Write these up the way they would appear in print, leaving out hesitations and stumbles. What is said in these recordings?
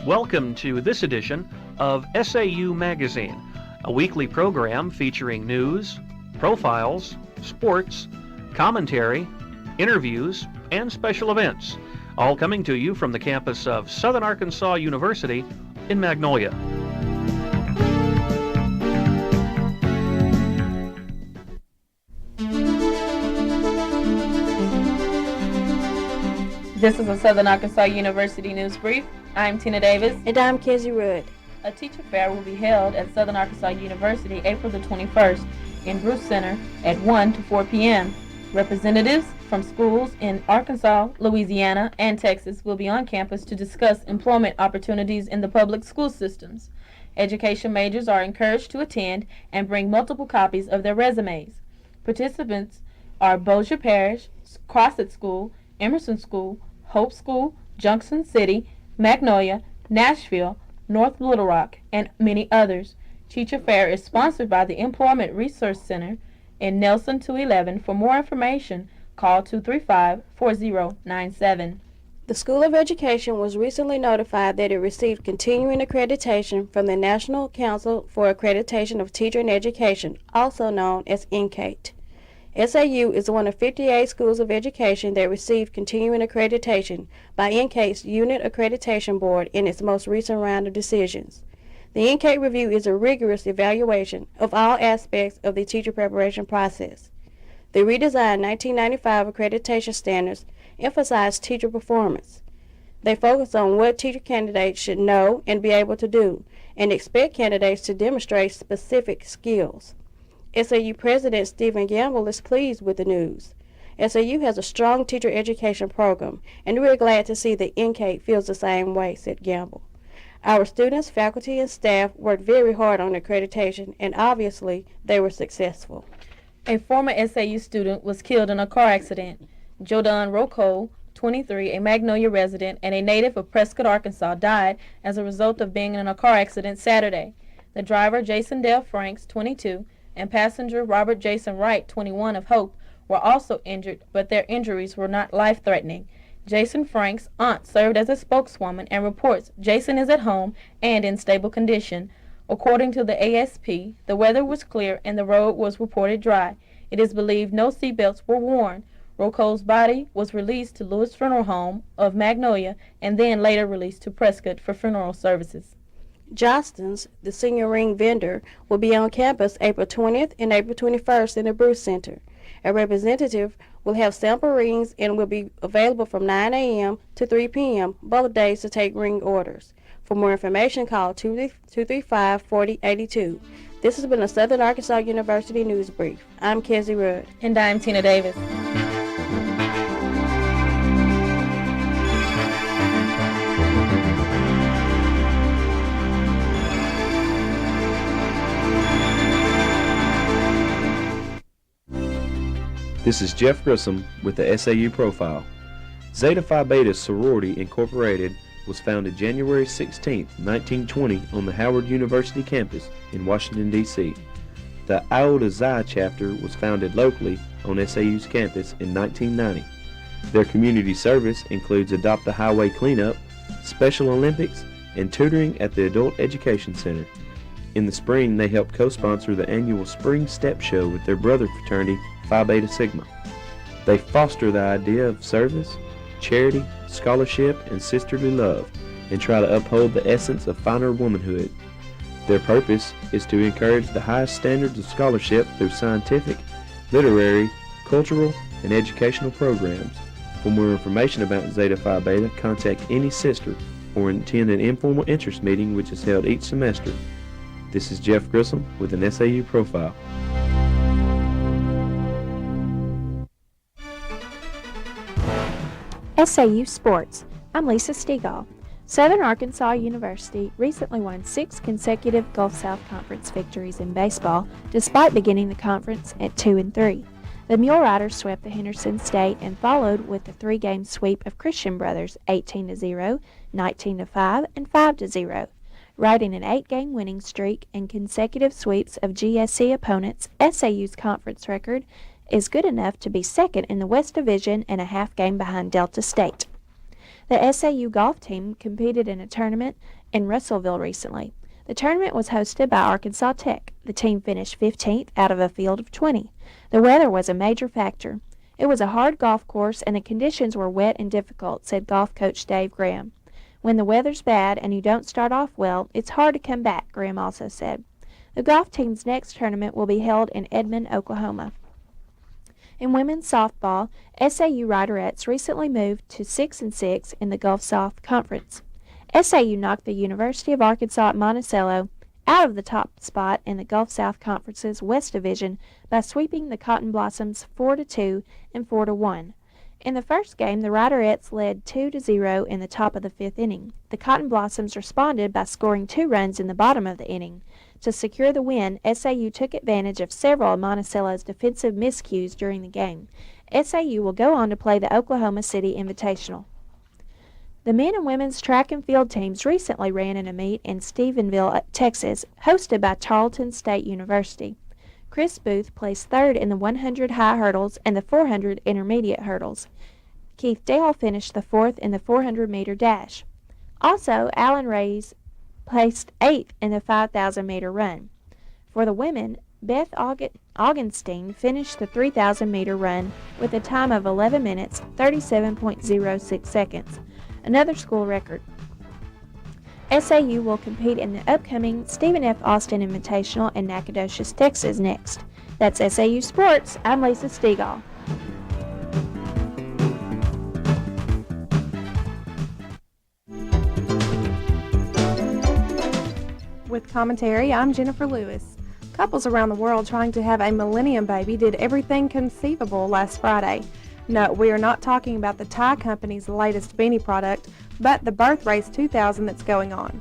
Welcome to this edition of SAU Magazine, a weekly program featuring news, profiles, sports, commentary, interviews, and special events, all coming to you from the campus of Southern Arkansas University in Magnolia. This is a Southern Arkansas University News Brief. I'm Tina Davis. And I'm Kezzie. A teacher fair will be held at Southern Arkansas University April the 21st in Bruce Center at 1 to 4 p.m. Representatives from schools in Arkansas, Louisiana, and Texas will be on campus to discuss employment opportunities in the public school systems. Education majors are encouraged to attend and bring multiple copies of their resumes. Participants are Bossier Parish, Crossett School, Emerson School, Hope School, Junction City, Magnolia, Nashville, North Little Rock, and many others. Teacher Fair is sponsored by the Employment Resource Center in Nelson 211. For more information, call 235-4097. The School of Education was recently notified that it received continuing accreditation from the National Council for Accreditation of Teacher in Education, also known as NCATE. SAU is one of 58 schools of education that received continuing accreditation by NCATE's Unit Accreditation Board in its most recent round of decisions. The NCATE review is a rigorous evaluation of all aspects of the teacher preparation process. The redesigned 1995 accreditation standards emphasize teacher performance. They focus on what teacher candidates should know and be able to do, and expect candidates to demonstrate specific skills. SAU President Stephen Campbell is pleased with the news. SAU has a strong teacher education program, and we're glad to see that NCATE feels the same way, said Campbell. Our students, faculty, and staff worked very hard on accreditation, and obviously they were successful. A former SAU student was killed in a car accident. Jordan Rocco, 23, a Magnolia resident and a native of Prescott, Arkansas, died as a result of being in a car accident Saturday. The driver, Jason Dale Franks, 22, and passenger Robert Jason Wright, 21, of Hope, were also injured, but their injuries were not life-threatening. Jason Frank's aunt served as a spokeswoman and reports Jason is at home and in stable condition. According to the ASP, the weather was clear and the road was reported dry. It is believed no seatbelts were worn. Rocco's body was released to Lewis Funeral Home of Magnolia and then later released to Prescott for funeral services. Johnston's, the senior ring vendor, will be on campus April 20th and April 21st in the Bruce Center. A representative will have sample rings and will be available from 9 a.m. to 3 p.m. both days to take ring orders. For more information, call 235-4082. This has been a Southern Arkansas University News Brief. I'm Kezzie Rudd. And I'm Tina Davis. This is Jeff Grissom with the SAU Profile. Zeta Phi Beta Sorority Incorporated was founded January 16, 1920 on the Howard University campus in Washington, D.C. The Iota Xi chapter was founded locally on SAU's campus in 1990. Their community service includes Adopt a Highway cleanup, Special Olympics, and tutoring at the Adult Education Center. In the spring, they help co-sponsor the annual Spring Step Show with their brother fraternity, Phi Beta Sigma. They foster the idea of service, charity, scholarship, and sisterly love, and try to uphold the essence of finer womanhood. Their purpose is to encourage the highest standards of scholarship through scientific, literary, cultural, and educational programs. For more information about Zeta Phi Beta, contact any sister or attend an informal interest meeting which is held each semester. This is Jeff Grissom with an SAU Profile. SAU Sports. I'm Lisa Stegall. Southern Arkansas University recently won 6 consecutive Gulf South Conference victories in baseball, despite beginning the conference at 2-3. The Mule Riders swept the Henderson State and followed with a 3-game sweep of Christian Brothers, 18-0, 19-5, and 5-0. Riding an 8-game winning streak and consecutive sweeps of GSC opponents, SAU's conference record is good enough to be second in the West Division and a half game behind Delta State. The SAU golf team competed in a tournament in Russellville recently. The tournament was hosted by Arkansas Tech. The team finished 15th out of a field of 20. The weather was a major factor. It was a hard golf course and the conditions were wet and difficult, said golf coach Dave Graham. When the weather's bad and you don't start off well, it's hard to come back, Graham also said. The golf team's next tournament will be held in Edmond, Oklahoma. In women's softball, SAU Riderettes recently moved to 6-6 in the Gulf South Conference. SAU knocked the University of Arkansas at Monticello out of the top spot in the Gulf South Conference's West Division by sweeping the Cotton Blossoms 4-2 and 4-1. In the first game, the Riderettes led 2-0 in the top of the fifth inning. The Cotton Blossoms responded by scoring 2 runs in the bottom of the inning. To secure the win, SAU took advantage of several of Monticello's defensive miscues during the game. SAU will go on to play the Oklahoma City Invitational. The men and women's track and field teams recently ran in a meet in Stephenville, Texas, hosted by Tarleton State University. Chris Booth placed third in the 100 high hurdles and the 400 intermediate hurdles. Keith Dale finished the fourth in the 400-meter dash. Also, Alan Reyes placed 8th in the 5,000-meter run. For the women, Beth Augenstein finished the 3,000-meter run with a time of 11 minutes, 37.06 seconds, another school record. SAU will compete in the upcoming Stephen F. Austin Invitational in Nacogdoches, Texas next. That's SAU Sports. I'm Lisa Stegall. With commentary, I'm Jennifer Lewis. Couples around the world trying to have a millennium baby did everything conceivable last Friday. No, we are not talking about the Thai company's latest beanie product, but the Birth Race 2000 that's going on.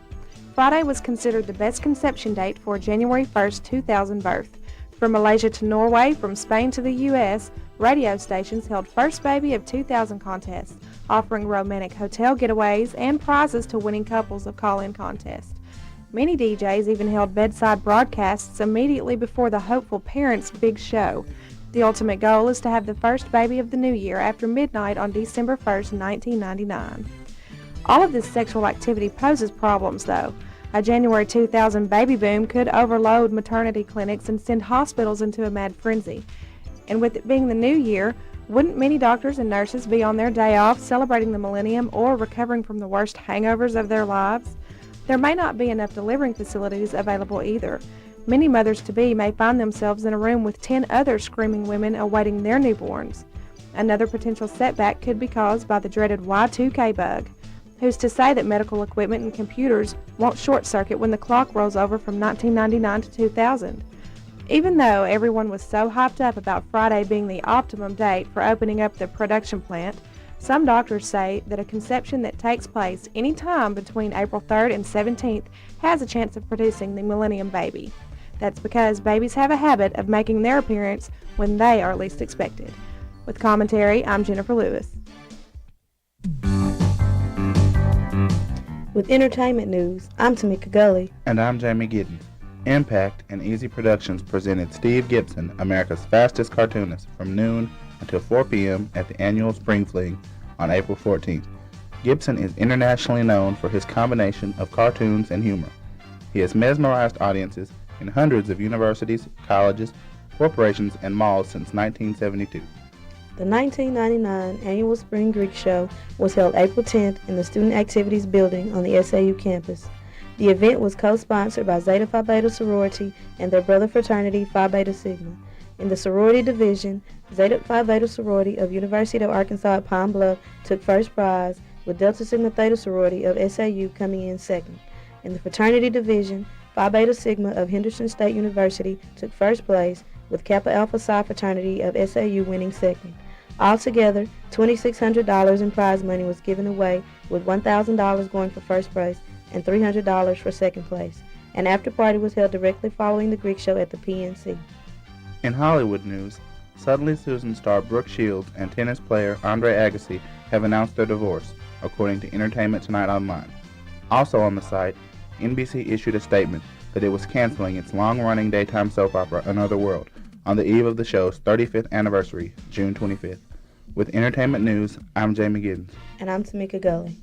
Friday was considered the best conception date for January 1st, 2000 birth. From Malaysia to Norway, from Spain to the U.S., radio stations held First Baby of 2000 contests, offering romantic hotel getaways and prizes to winning couples of call-in contests. Many DJs even held bedside broadcasts immediately before the hopeful parents' big show. The ultimate goal is to have the first baby of the new year after midnight on December 1st, 1999. All of this sexual activity poses problems, though. A January 2000 baby boom could overload maternity clinics and send hospitals into a mad frenzy. And with it being the new year, wouldn't many doctors and nurses be on their day off celebrating the millennium or recovering from the worst hangovers of their lives? There may not be enough delivering facilities available either. Many mothers-to-be may find themselves in a room with 10 other screaming women awaiting their newborns. Another potential setback could be caused by the dreaded Y2K bug. Who's to say that medical equipment and computers won't short-circuit when the clock rolls over from 1999 to 2000? Even though everyone was so hyped up about Friday being the optimum date for opening up the production plant, some doctors say that a conception that takes place any time between April 3rd and 17th has a chance of producing the millennium baby. That's because babies have a habit of making their appearance when they are least expected. With commentary, I'm Jennifer Lewis. With entertainment news, I'm Tamika Gulley. And I'm Jamey Giddens. Impact and Easy Productions presented Steve Gibson, America's fastest cartoonist, from noon until 4 p.m. at the annual Spring Fling on April 14th. Gibson is internationally known for his combination of cartoons and humor. He has mesmerized audiences in hundreds of universities, colleges, corporations, and malls since 1972. The 1999 annual Spring Greek Show was held April 10th in the Student Activities Building on the SAU campus. The event was co-sponsored by Zeta Phi Beta sorority and their brother fraternity Phi Beta Sigma. In the sorority division, Zeta Phi Beta sorority of University of Arkansas at Pine Bluff took first prize, with Delta Sigma Theta sorority of SAU coming in second. In the fraternity division, Phi Beta Sigma of Henderson State University took first place, with Kappa Alpha Psi fraternity of SAU winning second. Altogether, $2,600 in prize money was given away, with $1,000 going for first place and $300 for second place. An after-party was held directly following the Greek show at the PNC. In Hollywood news, Suddenly Susan star Brooke Shields and tennis player Andre Agassi have announced their divorce, according to Entertainment Tonight Online. Also on the site, NBC issued a statement that it was canceling its long-running daytime soap opera Another World on the eve of the show's 35th anniversary, June 25th. With entertainment news, I'm Jamey Giddens. And I'm Tamika Gulley.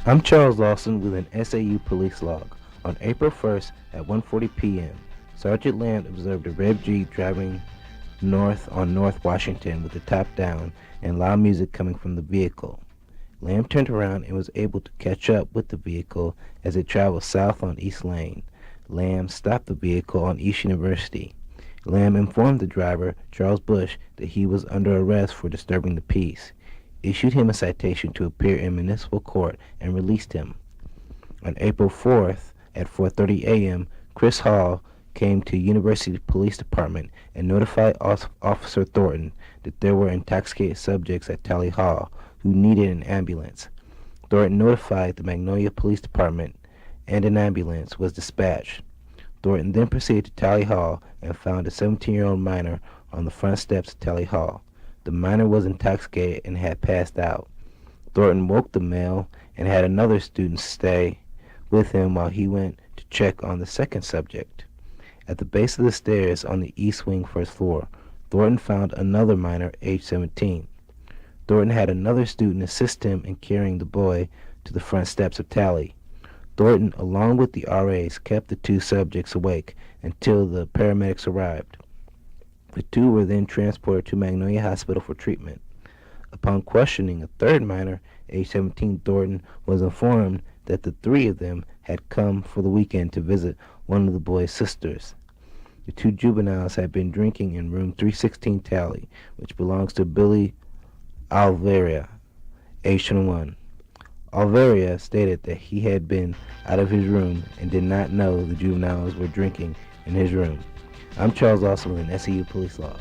I'm Charles Lawson with an SAU Police Log. On April 1st at 1:40 p.m., Sergeant Lamb observed a red Jeep driving north on North Washington with the top down and loud music coming from the vehicle. Lamb turned around and was able to catch up with the vehicle as it traveled south on East Lane. Lamb stopped the vehicle on East University. Lamb informed the driver, Charles Bush, that he was under arrest for disturbing the peace, issued him a citation to appear in municipal court, and released him. On April 4th at 4:30 a.m., Chris Hall came to University Police Department and notified Officer Thornton that there were intoxicated subjects at Tally Hall who needed an ambulance. Thornton notified the Magnolia Police Department and an ambulance was dispatched. Thornton then proceeded to Tally Hall and found a 17-year-old minor on the front steps of Tally Hall. The minor was intoxicated and had passed out. Thornton woke the male and had another student stay with him while he went to check on the second subject. At the base of the stairs on the east wing first floor, Thornton found another minor, age 17. Thornton had another student assist him in carrying the boy to the front steps of Tally. Thornton, along with the RAs, kept the two subjects awake until the paramedics arrived. The two were then transported to Magnolia Hospital for treatment. Upon questioning a third minor, age 17, Thornton was informed that the three of them had come for the weekend to visit one of the boy's sisters. The two juveniles had been drinking in room 316 Tally, which belongs to Billy Alvaria, age 21. Alvaria stated that he had been out of his room and did not know the juveniles were drinking in his room. I'm Charles Lawson with an SAU Police Log.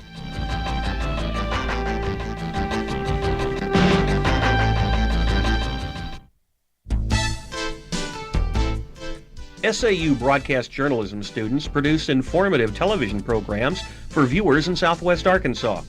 SAU broadcast journalism students produce informative television programs for viewers in Southwest Arkansas.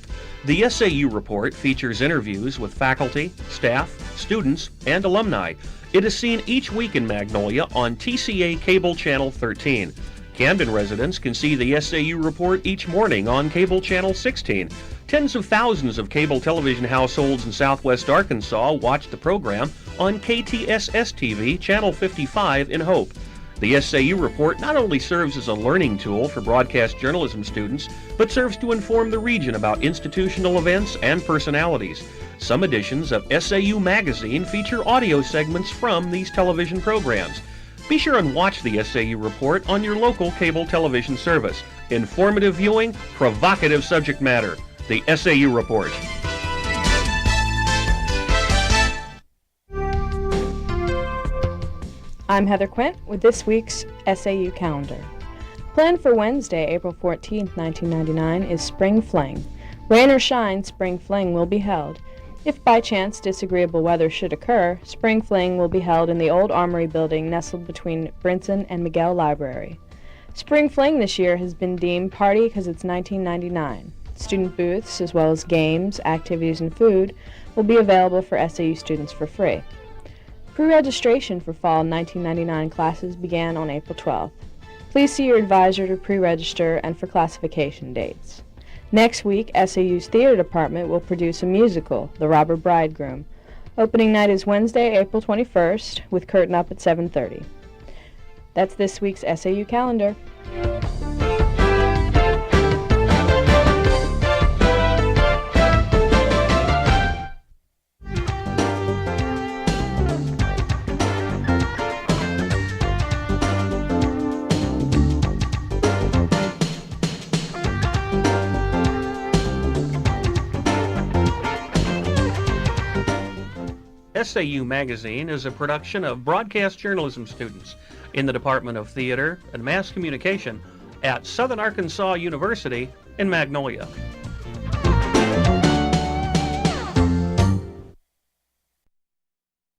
The SAU Report features interviews with faculty, staff, students, and alumni. It is seen each week in Magnolia on TCA Cable Channel 13. Camden residents can see the SAU Report each morning on Cable Channel 16. Tens of thousands of cable television households in Southwest Arkansas watch the program on KTSS-TV Channel 55 in Hope. The SAU Report not only serves as a learning tool for broadcast journalism students, but serves to inform the region about institutional events and personalities. Some editions of SAU Magazine feature audio segments from these television programs. Be sure and watch the SAU Report on your local cable television service. Informative viewing, provocative subject matter. The SAU Report. I'm Heather Quent with this week's SAU Calendar. Planned for Wednesday, April 14, 1999 is Spring Fling. Rain or shine, Spring Fling will be held. If by chance disagreeable weather should occur, Spring Fling will be held in the old Armory building nestled between Brinson and Miguel Library. Spring Fling this year has been deemed party because it's 1999. Student booths, as well as games, activities, and food, will be available for SAU students for free. Pre-registration for fall 1999 classes began on April 12th. Please see your advisor to pre-register and for classification dates. Next week, SAU's theater department will produce a musical, The Robber Bridegroom. Opening night is Wednesday, April 21st, with curtain up at 7:30. That's this week's SAU Calendar. SAU Magazine is a production of broadcast journalism students in the Department of Theater and Mass Communication at Southern Arkansas University in Magnolia.